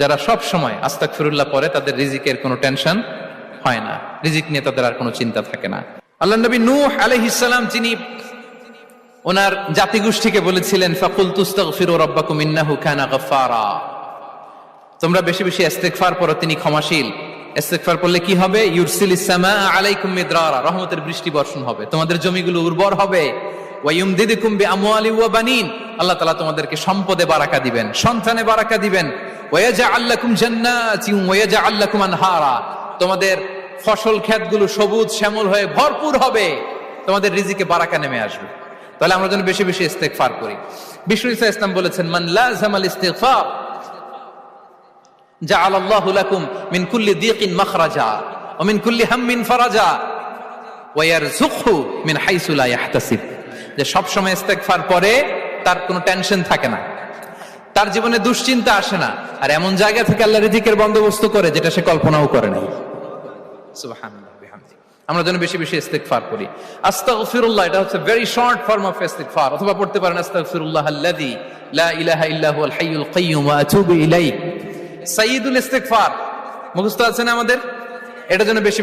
যারা সব সময় আস্তাগফিরুল্লাহ পড়ে তাদের রিজিকের কোনো টেনশন হয় না, রিজিক নিয়ে তাদের আর কোনো চিন্তা থাকে না। আল্লাহ নবী নূহ আলাইহিস সালাম যিনি ওনার জাতিগোষ্ঠীকে বলেছিলেন ফাকুলতু আস্তাগফিরু রাব্বাকুম ইন্নাহু কানা গাফফারা, তোমরা বেশি বেশি ইস্তেগফার পড়ো, তিনি ক্ষমাশীল। ইস্তেগফার পড়লে কি হবে? ইউরসিলিস সামাআ আলাইকুম মিদরারা, রহমতের বৃষ্টি বর্ষণ হবে, তোমাদের জমিগুলো উর্বর হবে। ওয়া ইউমদিদুকুম বিআমওয়ালি ওয়া বানিন, আল্লাহ তাআলা তোমাদেরকে সম্পদে বারাকা দিবেন, সন্তানে বারাকা দিবেন। ওয়া ইয়াজআল লাকুম জান্নাতিন ওয়া ইয়াজআল লাকুম আনহারা, তোমাদের ফসল ক্ষেতগুলো সবুজ শ্যামল হয়ে ভরপুর হবে, তোমাদের রিজিকে বারাকা নেমে আসবে। তাহলে আমরা যেন বেশি বেশি ইস্তেগফার করি। বিষ্ণু ঈসা ইসলাম বলেছেন মান লাযামাল ইস্তিগফার জাআলাল্লাহু লাকুম মিন কুল্লি দিকিন মাখরাজা ওয়া মিন কুল্লি হাম্মিন ফারাজা ওয়া ইয়ারযুকহু মিন হাইসু লা ইয়াহতাসিব, যে সব সময় ইস্তেগফার পড়ে তার কোনো টেনশন থাকে না, তার জীবনে দুশ্চিন্তা আসে না, আর এমন জায়গা থেকে আল্লাহ রিজিকের বন্দোবস্ত করে যেটা সে কল্পনাও করে নাই। সুবহানাল্লাহ বিহামদি। আমরা যেন বেশি বেশি ইস্তেগফার করি। আস্তাগফিরুল্লাহ এটা হচ্ছে ভেরি শর্ট ফর্ম অফ ইস্তেগফার, অথবা পড়তে পারেন আস্তাগফিরুল্লাহাল্লাযী লা ইলাহা ইল্লা হুয়াল হাইয়ুল কাইয়্যুম ওয়া আতুবু ইলাইহি। সাইয়্যিদুল ইস্তেগফার মুখস্থ আছে না আমাদের? এটা যেন বেশি